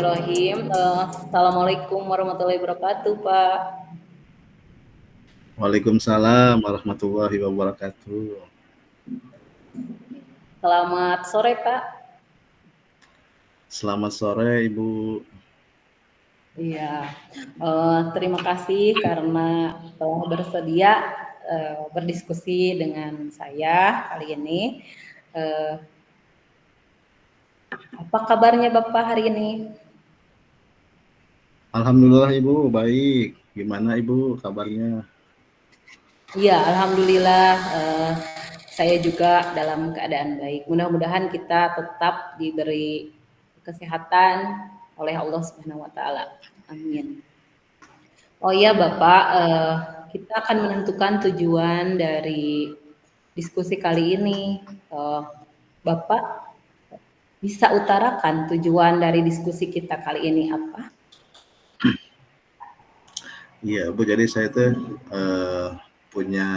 Bismillahirrahmanirrahim. Assalamualaikum warahmatullahi wabarakatuh, Pak. Waalaikumsalam warahmatullahi wabarakatuh. Selamat sore, Pak. Selamat sore, Ibu. Iya, terima kasih karena telah bersedia berdiskusi dengan saya kali ini. Eh, Apa kabarnya Bapak hari ini? Alhamdulillah, Ibu, baik. Gimana, Ibu, kabarnya? Iya, alhamdulillah saya juga dalam keadaan baik. Mudah-mudahan kita tetap diberi kesehatan oleh Allah Subhanahu wa taala. Amin. Oh iya Bapak, kita akan menentukan tujuan dari diskusi kali ini. Bapak bisa utarakan tujuan dari diskusi kita kali ini apa? Iya, Bu, jadi saya tuh punya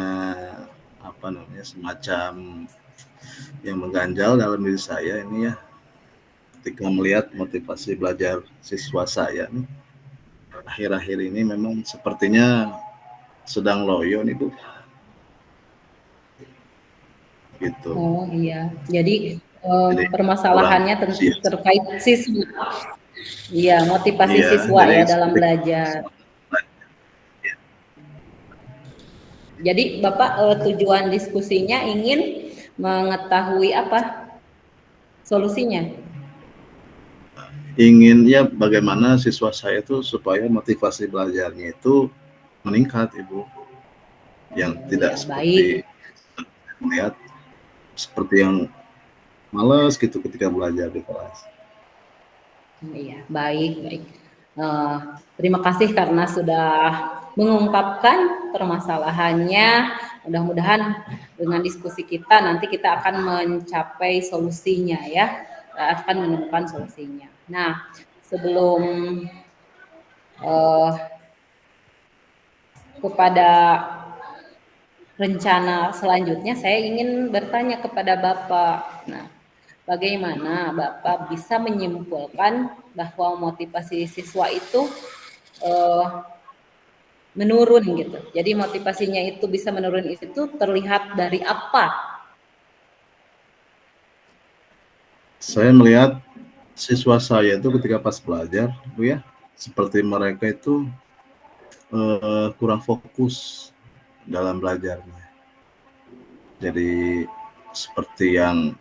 semacam yang mengganjal dalam diri saya ini ya, ketika melihat motivasi belajar siswa saya nih akhir-akhir ini memang sepertinya sedang loyo nih, Bu. Gitu. Oh iya, jadi Jadi kurang permasalahannya siap. terkait siswa. Iya, motivasi Iya, siswa jadi ya dalam seperti belajar. Jadi Bapak tujuan diskusinya ingin mengetahui apa solusinya? ingin ya bagaimana siswa saya itu supaya motivasi belajarnya itu meningkat, Ibu, yang tidak Ya, baik. seperti melihat seperti yang malas gitu ketika belajar di kelas. Iya, baik, baik. Terima kasih karena sudah mengungkapkan permasalahannya. Mudah-mudahan dengan diskusi kita nanti kita akan mencapai solusinya ya, akan menemukan solusinya. Nah, sebelum uh, kepada rencana selanjutnya, saya ingin bertanya kepada Bapak. Nah, bagaimana Bapak bisa menyimpulkan bahwa motivasi siswa itu menurun gitu. Jadi motivasinya itu bisa menurun itu terlihat dari apa? Saya melihat siswa saya itu ketika pas belajar, Bu ya, seperti mereka itu kurang fokus dalam belajarnya. Jadi seperti yang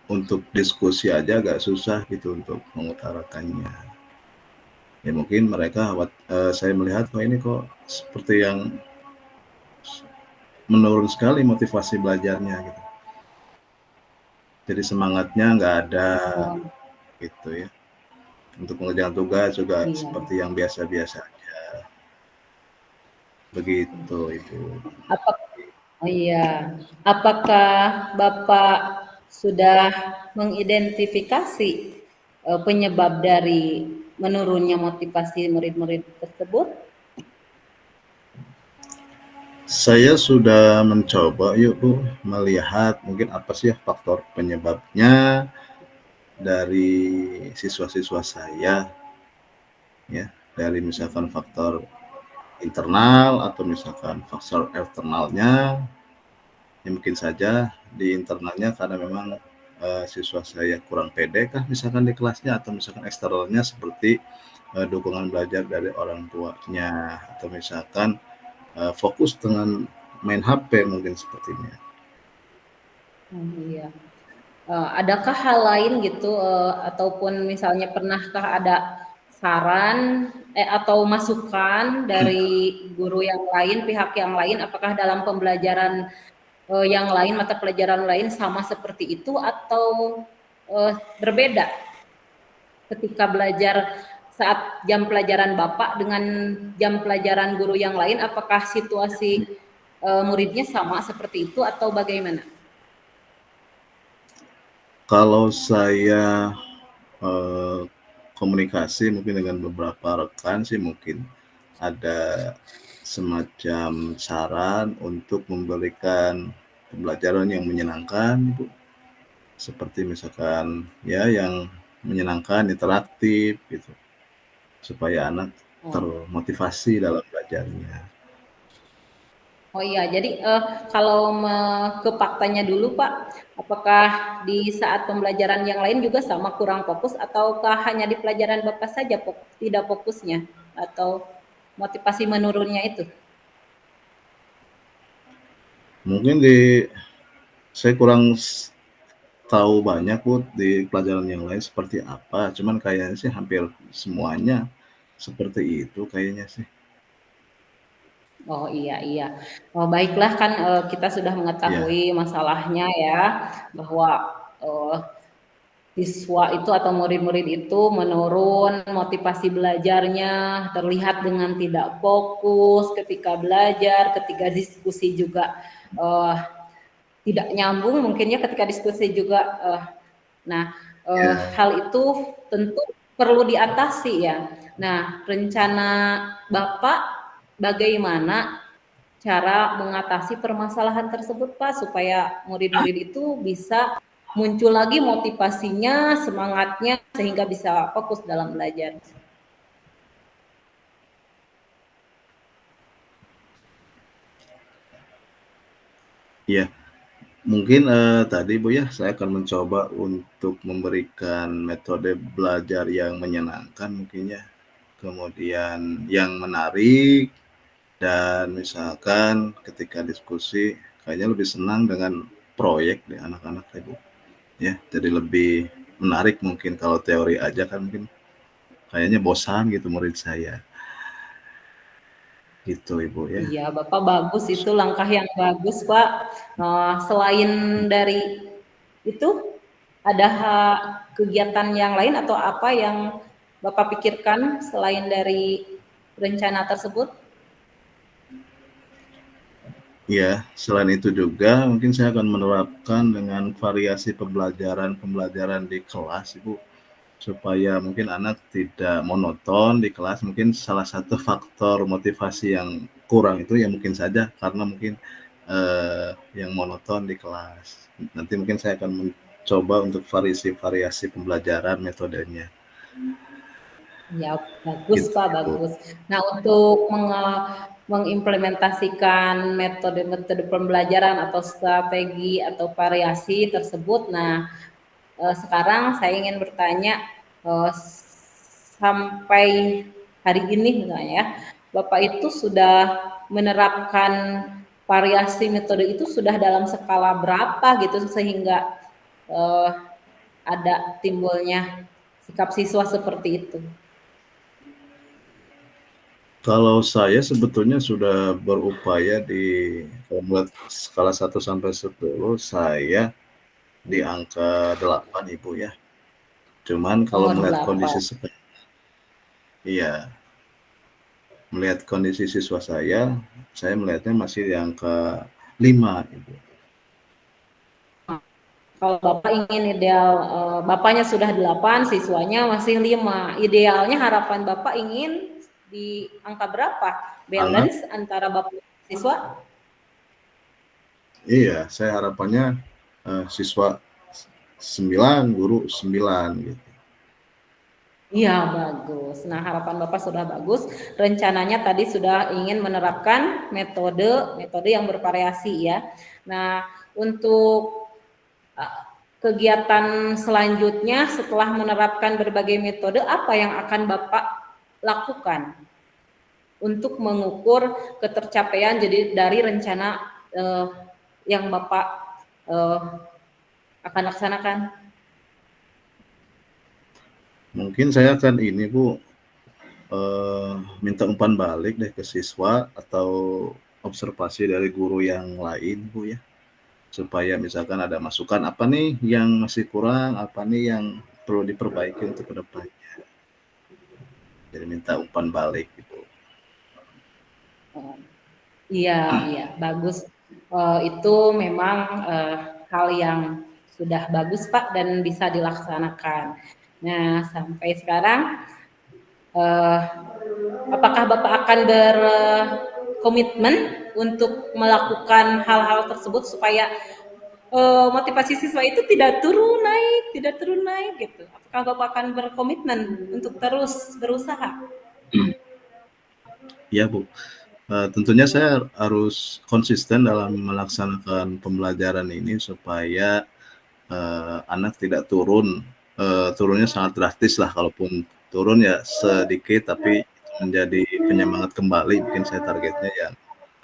untuk diskusi aja agak susah gitu untuk mengutarakannya. Ya mungkin mereka saya melihat ini kok seperti yang menurun sekali motivasi belajarnya gitu. Jadi semangatnya nggak ada Oh, gitu ya. Untuk mengerjakan tugas juga iya. seperti yang biasa-biasa aja. Begitu, Ibu. Apa oh iya. Apakah Bapak sudah mengidentifikasi penyebab dari menurunnya motivasi murid-murid tersebut? Saya sudah mencoba yuk Bu melihat mungkin apa sih faktor penyebabnya dari siswa-siswa saya ya, dari misalkan faktor internal atau misalkan faktor eksternalnya. Ya mungkin saja di internalnya karena memang siswa saya kurang pede kah misalkan di kelasnya, atau misalkan eksternalnya seperti dukungan belajar dari orang tuanya, atau misalkan fokus dengan main HP mungkin sepertinya. Oh, iya. Adakah hal lain gitu ataupun misalnya pernahkah ada saran atau masukan dari guru yang lain, pihak yang lain, apakah dalam pembelajaran yang lain, mata pelajaran lain sama seperti itu atau berbeda ketika belajar saat jam pelajaran Bapak dengan jam pelajaran guru yang lain, apakah situasi muridnya sama seperti itu atau bagaimana? Kalau saya eh, komunikasi mungkin dengan beberapa rekan sih, mungkin ada semacam saran untuk memberikan pembelajaran yang menyenangkan, Bu. Seperti misalkan ya yang menyenangkan, interaktif gitu, supaya anak Oh. termotivasi dalam belajarnya. Oh iya, jadi kalau ke faktanya dulu Pak, apakah di saat pembelajaran yang lain juga sama kurang fokus ataukah hanya di pelajaran Bapak saja tidak fokusnya atau motivasi menurunnya itu? Mungkin saya kurang tahu banyak Bu di pelajaran yang lain seperti apa, cuman kayaknya sih hampir semuanya seperti itu kayaknya sih. Oh iya iya. Oh, baiklah kan kita sudah Ya, mengetahui masalahnya ya bahwa eh, siswa itu atau murid-murid itu menurun motivasi belajarnya, terlihat dengan tidak fokus ketika belajar, ketika diskusi juga eh, tidak nyambung mungkinnya ketika diskusi juga. Nah, ya, hal itu tentu perlu diatasi ya. Nah, rencana Bapak bagaimana cara mengatasi permasalahan tersebut Pak supaya murid-murid itu bisa muncul lagi motivasinya, semangatnya sehingga bisa fokus dalam belajar. iya. Mungkin, tadi Bu ya, saya akan mencoba untuk memberikan metode belajar yang menyenangkan mungkin ya, kemudian yang menarik, dan misalkan ketika diskusi kayaknya lebih senang dengan proyek deh anak-anak ya Bu, ya. Jadi lebih menarik mungkin kalau teori aja kan mungkin kayaknya bosan gitu murid saya, gitu Ibu ya. Iya, Bapak bagus itu langkah yang bagus, Pak. Selain dari itu, ada kegiatan yang lain atau apa yang Bapak pikirkan selain dari rencana tersebut? Iya, selain itu juga mungkin saya akan menerapkan dengan variasi pembelajaran-pembelajaran di kelas Ibu. Supaya mungkin anak tidak monoton di kelas, mungkin salah satu faktor motivasi yang kurang itu ya mungkin saja karena mungkin, yang monoton di kelas. Nanti mungkin saya akan mencoba untuk variasi pembelajaran metodenya, Ya, bagus gitu Pak, Ibu. bagus. Nah, untuk mengimplementasikan metode-metode pembelajaran atau strategi atau variasi tersebut, nah sekarang saya ingin bertanya, sampai hari ini misalnya ya, Bapak itu sudah menerapkan variasi metode itu sudah dalam skala berapa gitu sehingga eh, ada timbulnya sikap siswa seperti itu? Kalau saya sebetulnya sudah berupaya kalau buat skala 1 sampai 10 saya di angka 8 Ibu ya. Cuman kalau Oh, melihat kondisi 8. iya. Melihat kondisi siswa saya melihatnya masih di angka 5 Ibu. Kalau Bapak ingin ideal, Bapaknya sudah 8, siswanya masih 5. Idealnya harapan Bapak ingin di angka berapa? Anak Balance antara Bapak dan siswa? iya, saya harapannya, siswa 9, guru 9 gitu. Iya, bagus. Nah, harapan Bapak sudah bagus. Rencananya tadi sudah ingin menerapkan metode yang bervariasi ya. Nah, untuk uh, kegiatan selanjutnya setelah menerapkan berbagai metode, apa yang akan Bapak lakukan untuk mengukur ketercapaian jadi dari rencana uh, yang Bapak uh, akan laksanakan? Mungkin saya akan ini Bu, minta umpan balik deh ke siswa atau observasi dari guru yang lain Bu ya, supaya misalkan ada masukan apa nih yang masih kurang, apa nih yang perlu diperbaiki untuk ke depannya. Jadi minta umpan balik gitu. Uh, Iya, iya, bagus. Itu memang hal yang sudah bagus, Pak, dan bisa dilaksanakan. Nah, sampai sekarang, eh, apakah Bapak akan berkomitmen untuk melakukan hal-hal tersebut supaya motivasi siswa itu tidak turun naik tidak turun naik gitu. Apakah Bapak akan berkomitmen untuk terus berusaha? Iya, Bu. Tentunya saya harus konsisten dalam melaksanakan pembelajaran ini supaya, anak tidak turun, turunnya sangat drastis lah, kalaupun turun ya sedikit tapi itu menjadi penyemangat kembali. Mungkin saya targetnya ya,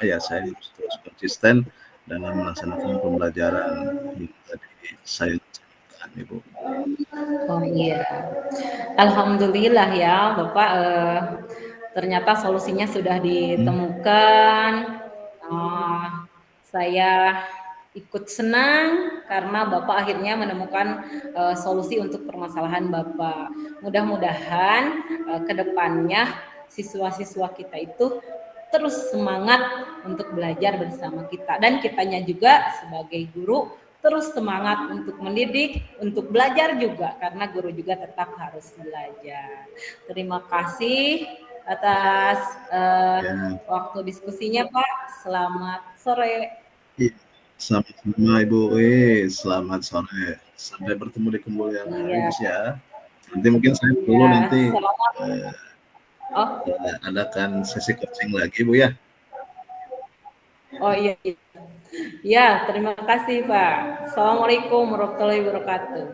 ya saya harus terus konsisten dalam melaksanakan pembelajaran yang tadi saya laksanakan, Ibu. Oh iya, alhamdulillah ya Bapak, ternyata solusinya sudah Mhm, ditemukan. Eee, saya ikut senang karena Bapak akhirnya menemukan, solusi untuk permasalahan Bapak. Mudah-mudahan, ke depannya siswa-siswa kita itu terus semangat untuk belajar bersama kita dan kitanya juga sebagai guru terus semangat untuk mendidik, untuk belajar juga karena guru juga tetap harus belajar. Terima kasih atas, ya. waktu diskusinya Pak. Selamat sore. Iya, sama-sama Ibu, selamat sore. Sampai bertemu di kemudian hari, Iya, Mas, ya. Nanti mungkin saya perlu iya, nanti, selamat. eee, Oh, adakan sesi coaching lagi, Bu, ya. oh iya, iya. Iya, terima kasih Pak. Assalamualaikum warahmatullahi wabarakatuh.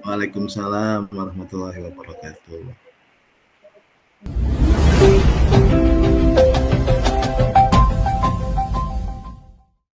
Waalaikumsalam warahmatullahi wabarakatuh.